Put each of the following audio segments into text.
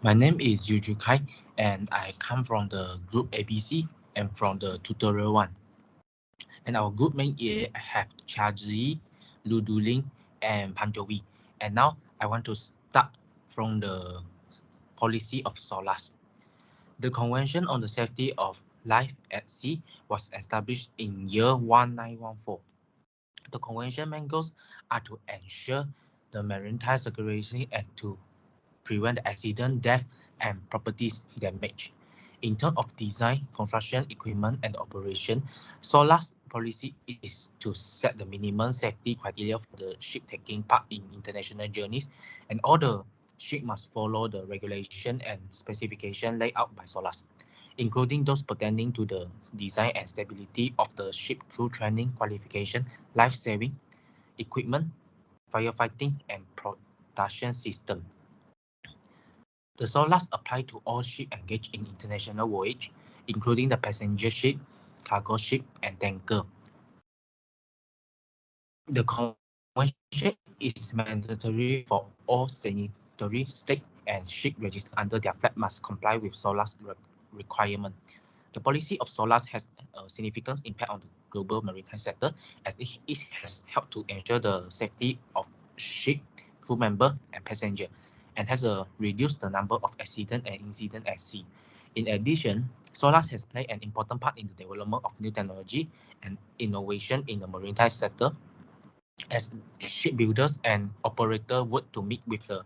My name is Yuju Kai, and I come from the group ABC and from the tutorial one. And our group main have Chaji, Luduling, and Panjovi. And now I want to start from the policy of SOLAS. The Convention on the Safety of Life at Sea was established in year 1914. The convention main goals are to ensure the maritime security and to prevent accident, death, and properties damage. In terms of design, construction, equipment, and operation, SOLAS policy is to set the minimum safety criteria for the ship taking part in international journeys, and all the ship must follow the regulation and specification laid out by SOLAS, including those pertaining to the design and stability of the ship through training, qualification, life-saving, equipment, firefighting, and production system. The SOLAS apply to all ships engaged in international voyage, including the passenger ship, cargo ship, and tanker. The convention is mandatory for all signatory states, and ships registered under their flag must comply with SOLAS requirement. The policy of SOLAS has a significant impact on the global maritime sector, as it has helped to ensure the safety of ship, crew member, and passenger, and has reduced the number of accidents and incidents at sea. In addition, SOLAS has played an important part in the development of new technology and innovation in the maritime sector, as shipbuilders and operators work to meet with the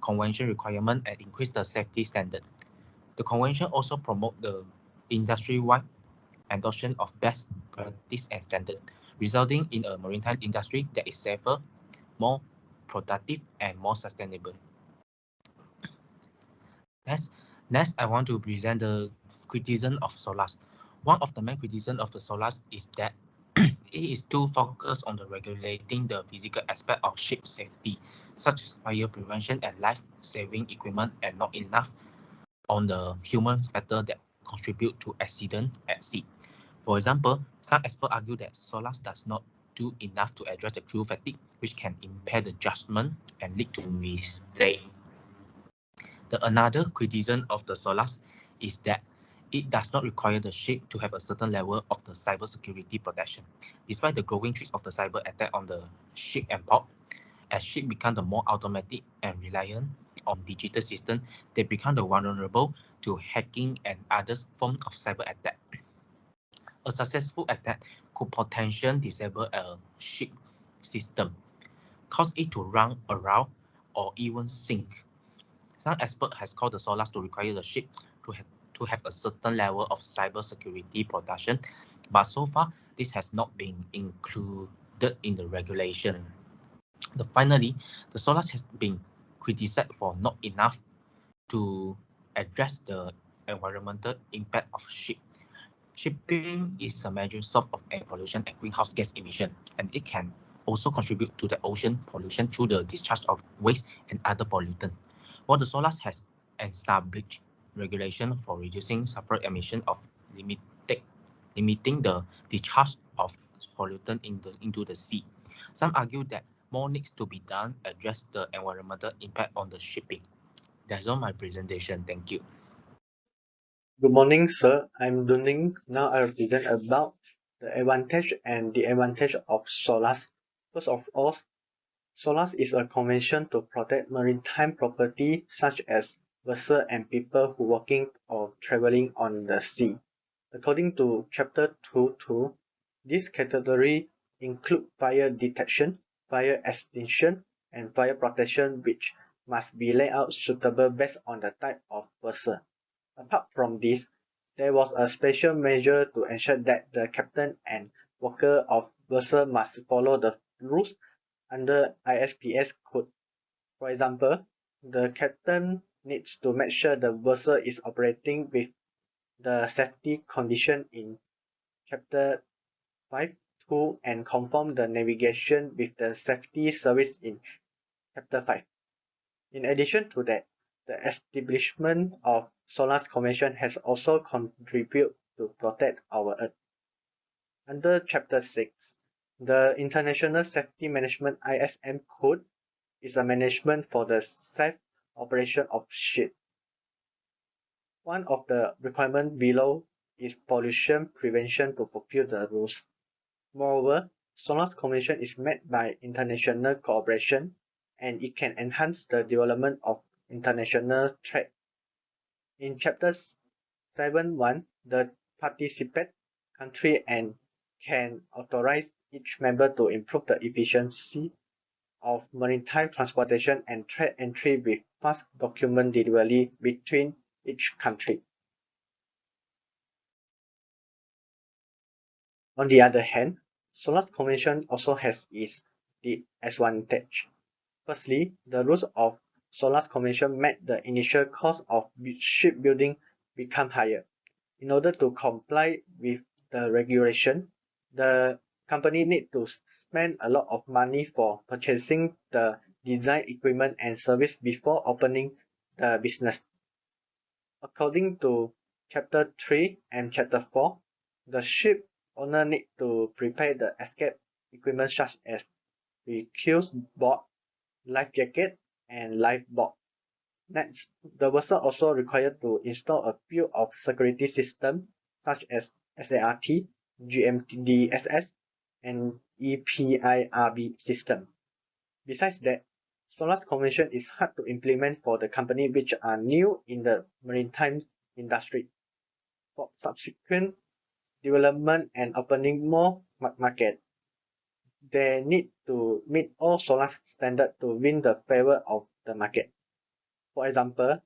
convention requirement and increase the safety standard. The convention also promotes the industry-wide adoption of best practice and standard, resulting in a maritime industry that is safer, more productive, and more sustainable. Next, I want to present the criticism of SOLAS. One of the main criticisms of the SOLAS is that it is too focused on the regulating the physical aspect of ship safety, such as fire prevention and life-saving equipment, and not enough on the human factor that contribute to accident at sea. For example, some experts argue that SOLAS does not do enough to address the crew fatigue, which can impair the judgment and lead to mistake. Another criticism of the SOLAS is that it does not require the ship to have a certain level of the cybersecurity protection. Despite the growing threats of the cyber attack on the ship and port, as ships become the more automatic and reliant on digital systems, they become the vulnerable to hacking and other forms of cyber attack. A successful attack could potentially disable a ship system, cause it to run around, or even sink. Some experts has called the SOLAS to require the ship to have a certain level of cybersecurity protection, but so far this has not been included in the regulation. Finally, the SOLAS has been criticized for not enough to address the environmental impact of ship. Shipping is a major source of air pollution and greenhouse gas emission, and it can also contribute to the ocean pollution through the discharge of waste and other pollutants. While the SOLAS has established regulation for reducing sulfur emission of limiting the discharge of pollutant into the sea, some argue that more needs to be done to address the environmental impact on the shipping. That's all my presentation. Thank you. Good morning, sir. I'm Duning. Now I will present about the advantage and disadvantage of SOLAS. First of all, SOLAS is a convention to protect maritime property such as vessels and people who working or traveling on the sea. According to Chapter 2.2, this category include fire detection, fire extinction, and fire protection, which must be laid out suitable based on the type of vessel. Apart from this, there was a special measure to ensure that the captain and worker of vessel must follow the rules under ISPS code. For example, the captain needs to make sure the vessel is operating with the safety condition in Chapter 5.2 and conform the navigation with the safety service in Chapter 5. In addition to that, the establishment of SOLAS Convention has also contributed to protect our Earth. Under Chapter 6, the International Safety Management ISM Code is a management for the safe operation of ships. One of the requirements below is pollution prevention to fulfill the rules. Moreover, SOLAS Convention is made by international cooperation, and it can enhance the development of international trade. In Chapter 7.1, the participant country and can authorize each member to improve the efficiency of maritime transportation and trade entry with fast document delivery between each country. On the other hand, SOLAS Convention also has its disadvantage. Firstly, the rules of SOLAS Convention made the initial cost of shipbuilding become higher. In order to comply with the regulation, the company need to spend a lot of money for purchasing the design equipment and service before opening the business. According to Chapter 3 and Chapter 4, the ship owner need to prepare the escape equipment such as rescue board, life jacket, and lifeboat. Next, the vessel also required to install a few of security systems such as SART, GMDSS, and EPIRB system. Besides that, SOLAS Convention is hard to implement for the company which are new in the maritime industry. For subsequent development and opening more market, they need to meet all SOLAS standards to win the favor of the market. For example,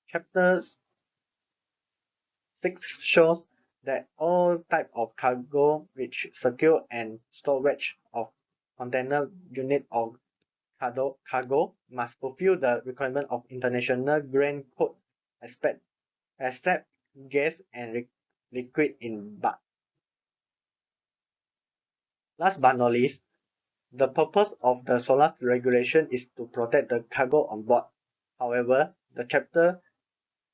Chapter 6 shows that all types of cargo which secure and storage of container unit or cargo must fulfill the requirement of International Grain Code except gas and liquid in bulk. Last but not least, the purpose of the SOLAS regulation is to protect the cargo on board. However, the Chapter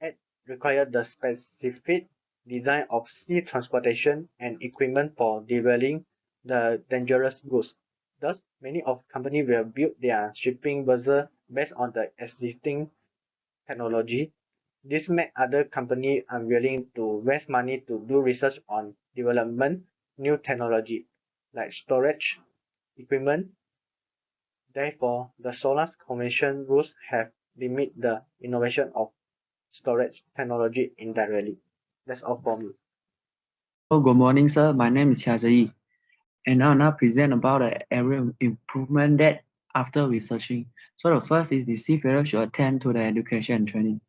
8 requires the specific design of sea transportation and equipment for delivering the dangerous goods. Thus, many of companies will build their shipping vessels based on the existing technology. This makes other companies unwilling to waste money to do research on development new technology like storage equipment. Therefore, the SOLAS Convention rules have limited the innovation of storage technology indirectly. That's all for me. Oh, good morning, sir. My name is Xiaoyi, and I'll now present about the area of improvement that after researching. So the first is the seafarer should attend to the education and training.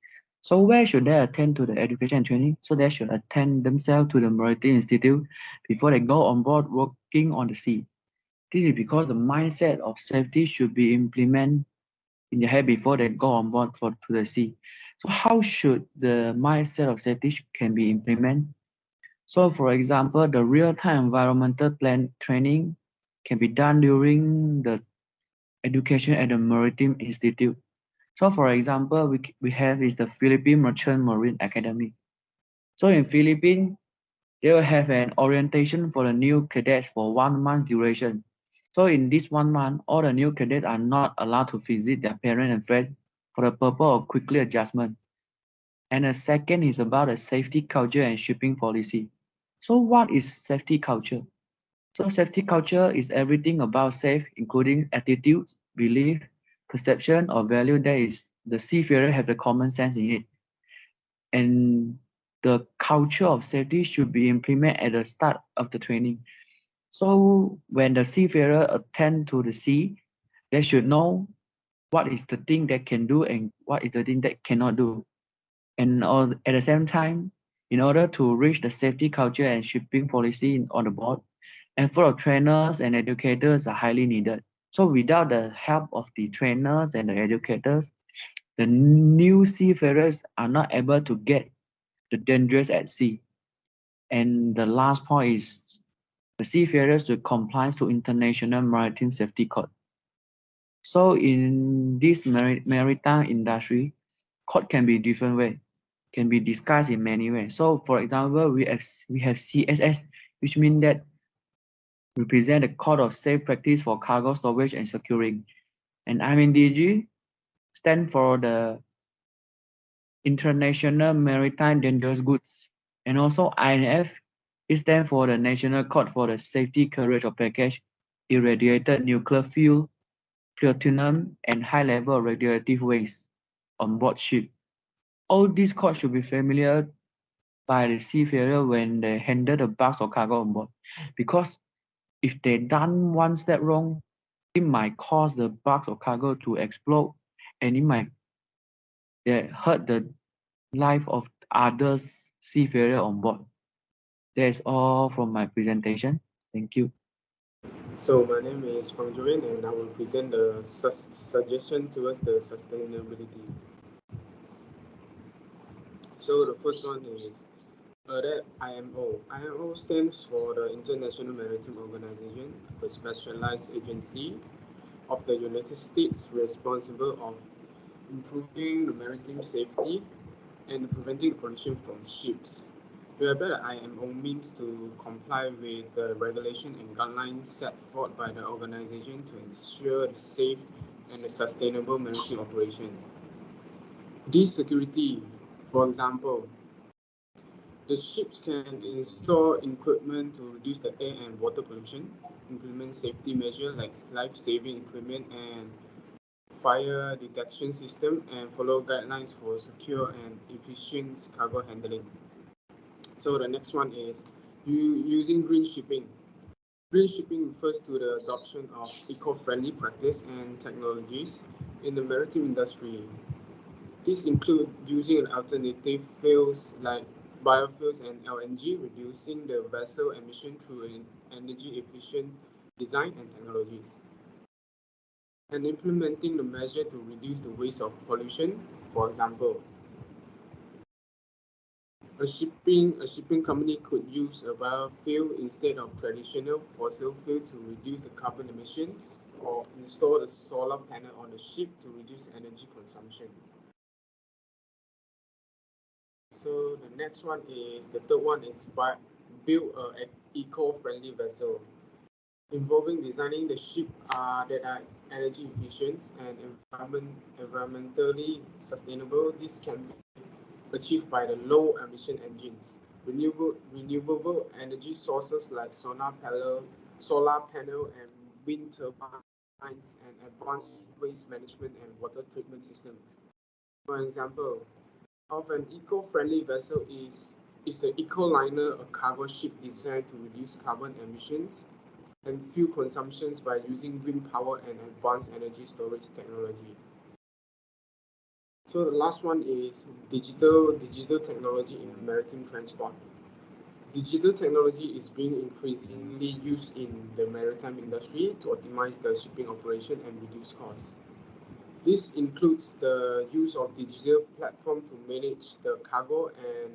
So where should they attend to the education and training? So they should attend themselves to the Maritime Institute before they go on board working on the sea. This is because the mindset of safety should be implemented in their head before they go on board to the sea. So how should the mindset of safety can be implemented? So for example, the real-time environmental plan training can be done during the education at the Maritime Institute. So for example, we have is the Philippine Merchant Marine Academy. So in Philippines, they will have an orientation for the new cadets for 1 month duration. So in this 1 month, all the new cadets are not allowed to visit their parents and friends for the purpose of quickly adjustment. And the second is about the safety culture and shipping policy. So what is safety culture? So safety culture is everything about safe, including attitudes, belief, perception, or value that is the seafarer have the common sense in it. And the culture of safety should be implemented at the start of the training. So when the seafarer attend to the sea, they should know what is the thing that can do and what is the thing that cannot do. And at the same time, in order to reach the safety culture and shipping policy on the board, effort of trainers and educators are highly needed. So without the help of the trainers and the educators, the new seafarers are not able to get the dangerous at sea. And the last point is the seafarers should comply to International Maritime Safety Code. So in this maritime industry, code can be different way, can be discussed in many ways. So for example, we have CSS, which means that represent the code of safe practice for cargo storage and securing. And IMDG stand for the International Maritime Dangerous Goods. And also INF, it stands for the National Code for the Safety Coverage of Package, Irradiated Nuclear Fuel, Plutonium, and high level of radioactive waste on board ship. All these codes should be familiar by the seafarer when they handle the bags or cargo on board, because if they done one step wrong, it might cause the bags or cargo to explode, and it might hurt the life of others seafarer on board. That's all from my presentation. Thank you. So my name is Fang Julian, and I will present the suggestion towards the sustainability. So the first one is that IMO. IMO stands for the International Maritime Organization, a specialized agency of the United States responsible of improving the maritime safety and preventing pollution from ships. To adapt the IMO means to comply with the regulation and guidelines set forth by the organization to ensure the safe and the sustainable maritime operation. This security, for example, the ships can install equipment to reduce the air and water pollution, implement safety measures like life-saving equipment and fire detection system, and follow guidelines for secure and efficient cargo handling. So the next one is using green shipping. Green shipping refers to the adoption of eco-friendly practice and technologies in the maritime industry. These include using alternative fuels like biofuels and LNG, reducing the vessel emission through an energy-efficient design and technologies, and implementing the measure to reduce the waste of pollution. For example, a shipping company could use a biofuel instead of traditional fossil fuel to reduce the carbon emissions, or install a solar panel on the ship to reduce energy consumption. So the next one is, the third one is build an eco-friendly vessel, involving designing the ship that are energy efficient and environmentally sustainable. This can be achieved by the low emission engines, renewable energy sources like solar panel and wind turbines, and advanced waste management and water treatment systems. For example, of an eco-friendly vessel is the Ecoliner, a cargo ship designed to reduce carbon emissions and fuel consumptions by using wind power and advanced energy storage technology. So the last one is digital technology in maritime transport. Digital technology is being increasingly used in the maritime industry to optimize the shipping operation and reduce costs. This includes the use of digital platform to manage the cargo and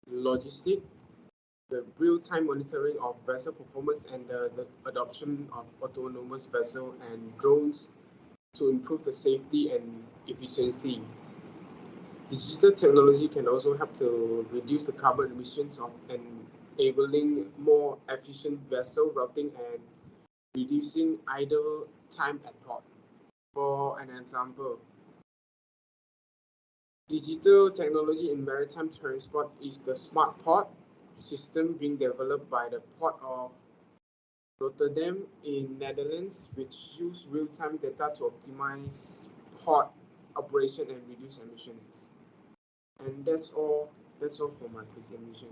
logistics, the real-time monitoring of vessel performance, and the adoption of autonomous vessel and drones to improve the safety and efficiency. Digital technology can also help to reduce the carbon emissions of enabling more efficient vessel routing and reducing idle time at port. For an example, digital technology in maritime transport is the smart port system being developed by the Port of Rotterdam in Netherlands, which use real-time data to optimize port operation and reduce emissions. And that's all for my presentation.